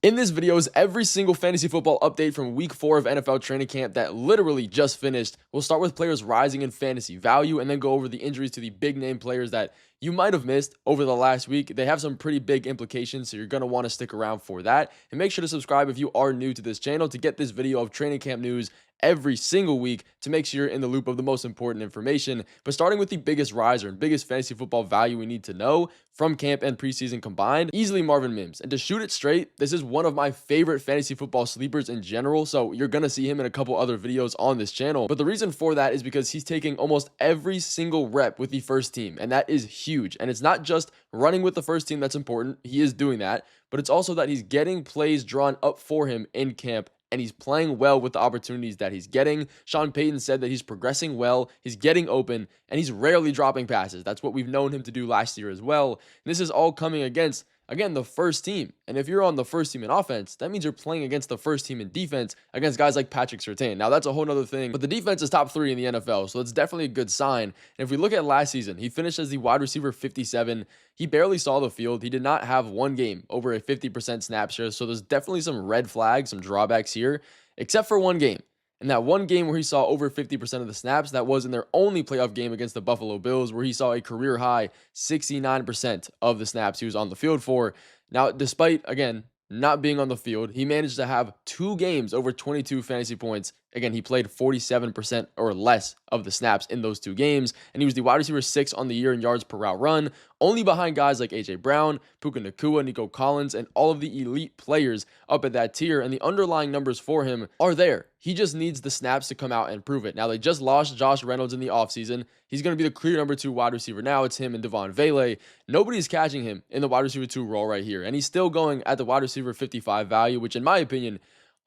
In this video is every single fantasy football update from week 4 of NFL training camp that literally just finished. We'll start with players rising in fantasy value and then go over the injuries to the big name players that you might have missed over the last week. They have some pretty big implications, so you're going to want to stick around for that. And make sure to subscribe if you are new to this channel to get this video of training camp news every single week to make sure you're in the loop of the most important information. But starting with the biggest riser and biggest fantasy football value we need to know from camp and preseason combined, easily Marvin Mims. And to shoot it straight, this is one of my favorite fantasy football sleepers in general, so you're going to see him in a couple other videos on this channel. But the reason for that is because he's taking almost every single rep with the first team, and that is huge. And it's not just running with the first team that's important. He is doing that, but it's also that he's getting plays drawn up for him in camp, and he's playing well with the opportunities that he's getting. Sean Payton said that he's progressing well, he's getting open, and he's rarely dropping passes. That's what we've known him to do last year as well. And this is all coming against, again, the first team. And if you're on the first team in offense, that means you're playing against the first team in defense against guys like Patrick Surtain. Now, that's a whole nother thing, but the defense is top 3 in the NFL, so it's definitely a good sign. And if we look at last season, he finished as the wide receiver 57. He barely saw the field. He did not have one game over a 50% snap share, so there's definitely some red flags, some drawbacks here, except for one game. And that one game where he saw over 50% of the snaps, that was in their only playoff game against the Buffalo Bills, where he saw a career high 69% of the snaps he was on the field for. Now, despite, again, not being on the field, he managed to have 2 games over 22 fantasy points. Again, he played 47% or less of the snaps in those 2 games, and he was the wide receiver 6 on the year in yards per route run, only behind guys like A.J. Brown, Puka Nacua, Nico Collins, and all of the elite players up at that tier, and the underlying numbers for him are there. He just needs the snaps to come out and prove it. Now, they just lost Josh Reynolds in the offseason. He's going to be the clear number 2 wide receiver now. It's him and Devon Vele. Nobody's catching him in the wide receiver 2 role right here, and he's still going at the wide receiver 55 value, which in my opinion,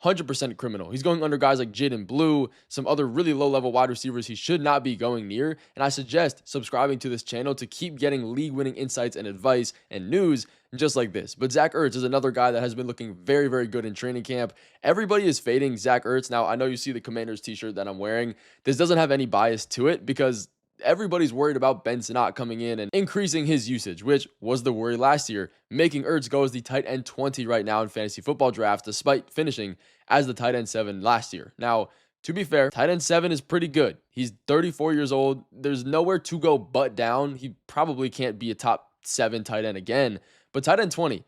100% criminal. He's going under guys like Jaden Blue, some other really low-level wide receivers he should not be going near, and I suggest subscribing to this channel to keep getting league-winning insights and advice and news just like this. But Zach Ertz is another guy that has been looking very, very good in training camp. Everybody is fading Zach Ertz. Now, I know you see the Commanders t-shirt that I'm wearing. This doesn't have any bias to it because everybody's worried about Ben Sinnott coming in and increasing his usage, which was the worry last year, making Ertz go as the tight end 20 right now in fantasy football drafts, despite finishing as the tight end 7 last year. Now, to be fair, tight end 7 is pretty good. He's 34 years old. There's nowhere to go but down. He probably can't be a top 7 tight end again, but tight end 20,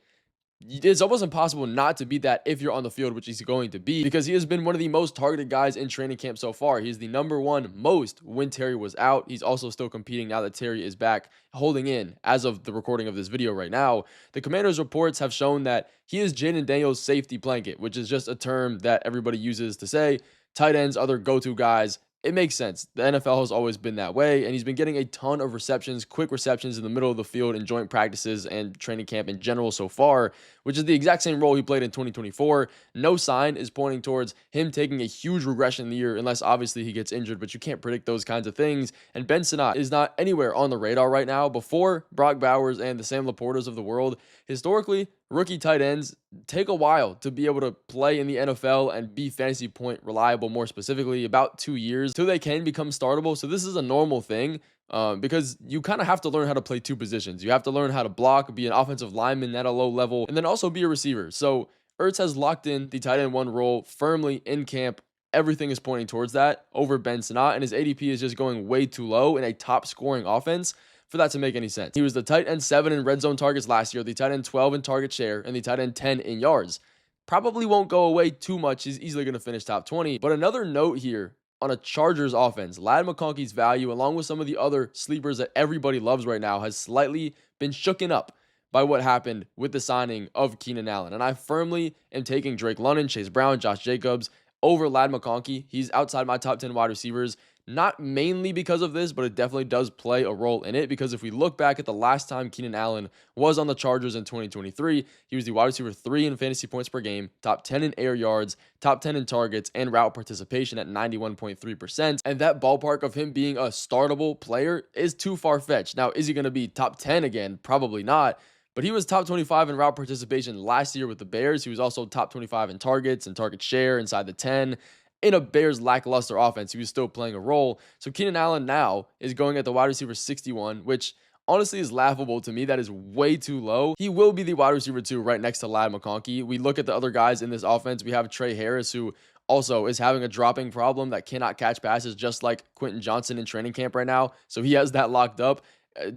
it's almost impossible not to beat that if you're on the field, which he's going to be, because he has been one of the most targeted guys in training camp so far. He's the #1 most when Terry was out. He's also still competing now that Terry is back, holding in as of the recording of this video right now. The Commanders reports have shown that he is Jaden Daniels' safety blanket, which is just a term that everybody uses to say tight ends are their go-to guys. It makes sense. The NFL has always been that way, and he's been getting a ton of receptions, quick receptions in the middle of the field in joint practices and training camp in general so far, which is the exact same role he played in 2024. No sign is pointing towards him taking a huge regression in the year, unless obviously he gets injured, but you can't predict those kinds of things. And Ben Sinnott is not anywhere on the radar right now. Before Brock Bowers and the Sam Laportas of the world, historically, rookie tight ends take a while to be able to play in the NFL and be fantasy point reliable, more specifically, about 2 years till they can become startable. So this is a normal thing because you kind of have to learn how to play 2 positions. You have to learn how to block, be an offensive lineman at a low level, and then also be a receiver. So Ertz has locked in the tight end 1 role firmly in camp. Everything is pointing towards that over Ben Sinnott, and his ADP is just going way too low in a top scoring offense for that to make any sense. He was the tight end 7 in red zone targets last year, the tight end 12 in target share, and the tight end 10 in yards. Probably won't go away too much. He's easily going to finish top 20. But another note here on a Chargers offense, Ladd McConkey's value, along with some of the other sleepers that everybody loves right now, has slightly been shooken up by what happened with the signing of Keenan Allen. And I firmly am taking Drake London, Chase Brown, Josh Jacobs over Ladd McConkey. He's outside my top 10 wide receivers. Not mainly because of this, but it definitely does play a role in it, because if we look back at the last time Keenan Allen was on the Chargers in 2023, he was the wide receiver 3 in fantasy points per game, top 10 in air yards, top 10 in targets, and route participation at 91.3%. And that ballpark of him being a startable player is too far-fetched. Now, is he going to be top 10 again? Probably not. But he was top 25 in route participation last year with the Bears. He was also top 25 in targets and target share inside the 10. In a Bears lackluster offense, he was still playing a role. So Keenan Allen now is going at the wide receiver 61, which honestly is laughable to me. That is way too low. He will be the wide receiver 2 right next to Ladd McConkey. We look at the other guys in this offense. We have Trey Harris, who also is having a dropping problem that cannot catch passes, just like Quentin Johnson in training camp right now. So he has that locked up.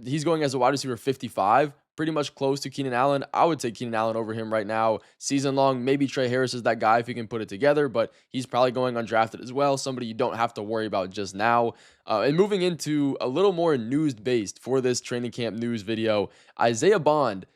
He's going as a wide receiver 55, pretty much close to Keenan Allen. I would take Keenan Allen over him right now, season long. Maybe Trey Harris is that guy if he can put it together, but he's probably going undrafted as well. Somebody you don't have to worry about just now. And moving into a little more news-based for this training camp news video, Isaiah Bond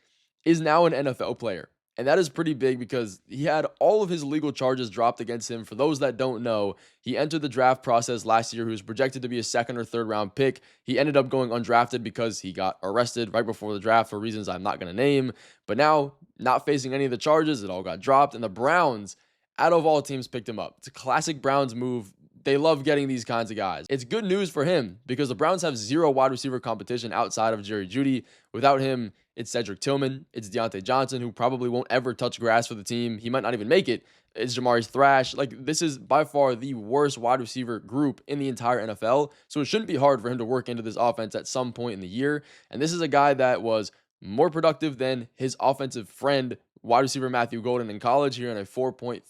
is now an NFL player. And that is pretty big because he had all of his legal charges dropped against him. For those that don't know, he entered the draft process last year. He was projected to be a second or third round pick. He ended up going undrafted because he got arrested right before the draft for reasons I'm not going to name. But now, not facing any of the charges, it all got dropped. And the Browns, out of all teams, picked him up. It's a classic Browns move. They love getting these kinds of guys. It's good news for him because the Browns have zero wide receiver competition outside of Jerry Jeudy. Without him, it's Cedric Tillman. It's Deontay Johnson, who probably won't ever touch grass for the team. He might not even make it. It's Jamari Thrash. Like, this is by far the worst wide receiver group in the entire NFL. So it shouldn't be hard for him to work into this offense at some point in the year. And this is a guy that was more productive than his offensive friend, wide receiver Matthew Golden in college, here in a 4.39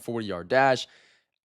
40-yard dash.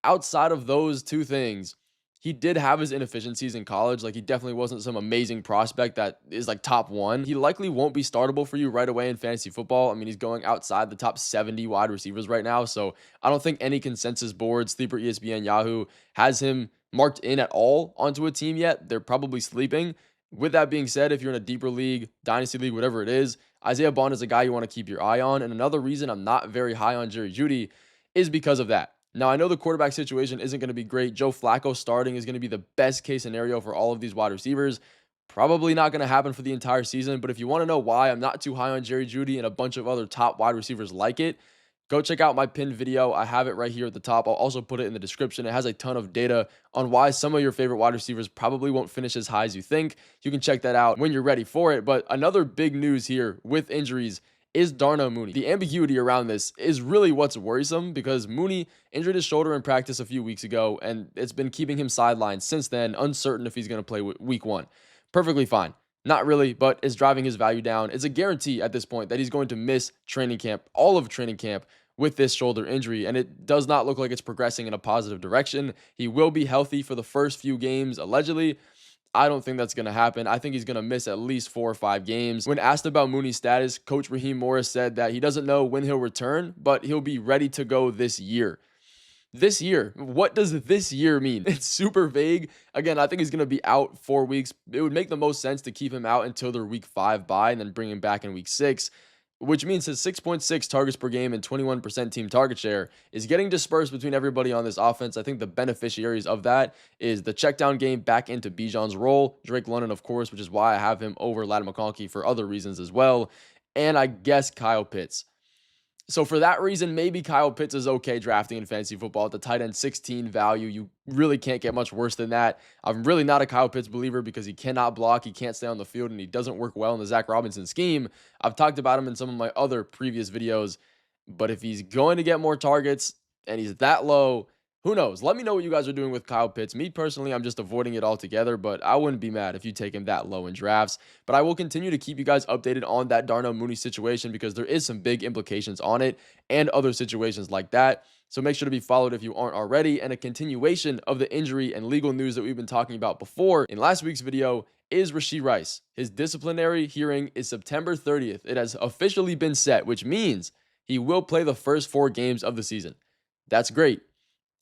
Outside of those two things, he did have his inefficiencies in college. Like, he definitely wasn't some amazing prospect that is like top one. He likely won't be startable for you right away in fantasy football. I mean, he's going outside the top 70 wide receivers right now. So I don't think any consensus board, Sleeper, ESPN, Yahoo, has him marked in at all onto a team yet. They're probably sleeping. With that being said, if you're in a deeper league, dynasty league, whatever it is, Isaiah Bond is a guy you want to keep your eye on. And another reason I'm not very high on Jerry Jeudy is because of that. Now, I know the quarterback situation isn't going to be great. Joe Flacco starting is going to be the best case scenario for all of these wide receivers. Probably not going to happen for the entire season, but if you want to know why I'm not too high on Jerry Jeudy and a bunch of other top wide receivers like it, go check out my pinned video. I have it right here at the top. I'll also put it in the description. It has a ton of data on why some of your favorite wide receivers probably won't finish as high as you think. You can check that out when you're ready for it. But another big news here with injuries is Darnell Mooney. The ambiguity around this is really what's worrisome because Mooney injured his shoulder in practice a few weeks ago, and it's been keeping him sidelined since then, uncertain if he's going to play week 1. Perfectly fine. Not really, but it's driving his value down. It's a guarantee at this point that he's going to miss training camp, all of training camp, with this shoulder injury, and it does not look like it's progressing in a positive direction. He will be healthy for the first few games, allegedly. I don't think that's going to happen. I think he's going to miss at least 4 or 5 games. When asked about Mooney's status, Coach Raheem Morris said that he doesn't know when he'll return, but he'll be ready to go this year. This year? What does this year mean? It's super vague. Again, I think he's going to be out 4 weeks. It would make the most sense to keep him out until their week 5 bye and then bring him back in week 6. Which means his 6.6 targets per game and 21% team target share is getting dispersed between everybody on this offense. I think the beneficiaries of that is the check down game back into Bijan's role, Drake London, of course, which is why I have him over Ladd McConkey for other reasons as well, and I guess Kyle Pitts. So for that reason, maybe Kyle Pitts is okay drafting in fantasy football at the tight end 16 value. You really can't get much worse than that. I'm really not a Kyle Pitts believer because he cannot block, he can't stay on the field, and he doesn't work well in the Zach Robinson scheme. I've talked about him in some of my other previous videos, but if he's going to get more targets and he's that low, who knows? Let me know what you guys are doing with Kyle Pitts. Me personally, I'm just avoiding it altogether, but I wouldn't be mad if you take him that low in drafts. But I will continue to keep you guys updated on that Darnell Mooney situation because there is some big implications on it and other situations like that. So make sure to be followed if you aren't already. And a continuation of the injury and legal news that we've been talking about before in last week's video is Rashee Rice. His disciplinary hearing is September 30th. It has officially been set, which means he will play the first 4 games of the season. That's great.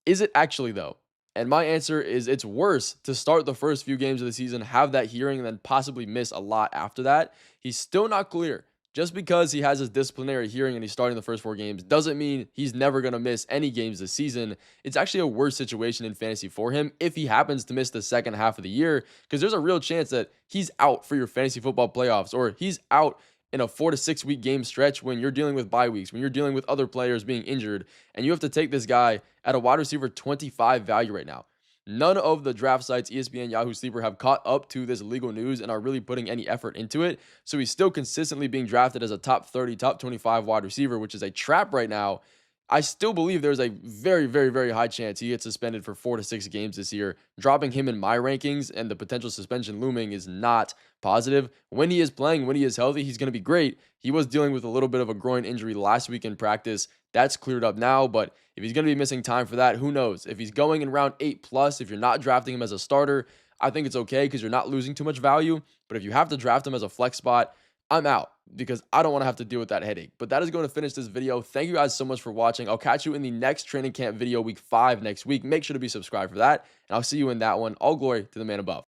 Is it actually, though? And my answer is it's worse to start the first few games of the season, have that hearing, and then possibly miss a lot after that. He's still not clear. Just because he has his disciplinary hearing and he's starting the first 4 games doesn't mean he's never going to miss any games this season. It's actually a worse situation in fantasy for him if he happens to miss the second half of the year, because there's a real chance that he's out for your fantasy football playoffs, or he's out in a 4 to 6 week game stretch when you're dealing with bye weeks, when you're dealing with other players being injured, and you have to take this guy at a wide receiver 25 value right now. None of the draft sites, ESPN, Yahoo, Sleeper, have caught up to this legal news and are really putting any effort into it. So he's still consistently being drafted as a top 30, top 25 wide receiver, which is a trap right now. I still believe there's a very, very, very high chance he gets suspended for 4 to 6 games this year. Dropping him in my rankings and the potential suspension looming is not positive. When he is playing, when he is healthy, he's going to be great. He was dealing with a little bit of a groin injury last week in practice. That's cleared up now, but if he's going to be missing time for that, who knows? If he's going in round 8 plus, if you're not drafting him as a starter, I think it's okay because you're not losing too much value. But if you have to draft him as a flex spot, I'm out because I don't want to have to deal with that headache. But that is going to finish this video. Thank you guys so much for watching. I'll catch you in the next training camp video, week 5 next week. Make sure to be subscribed for that, and I'll see you in that one. All glory to the man above.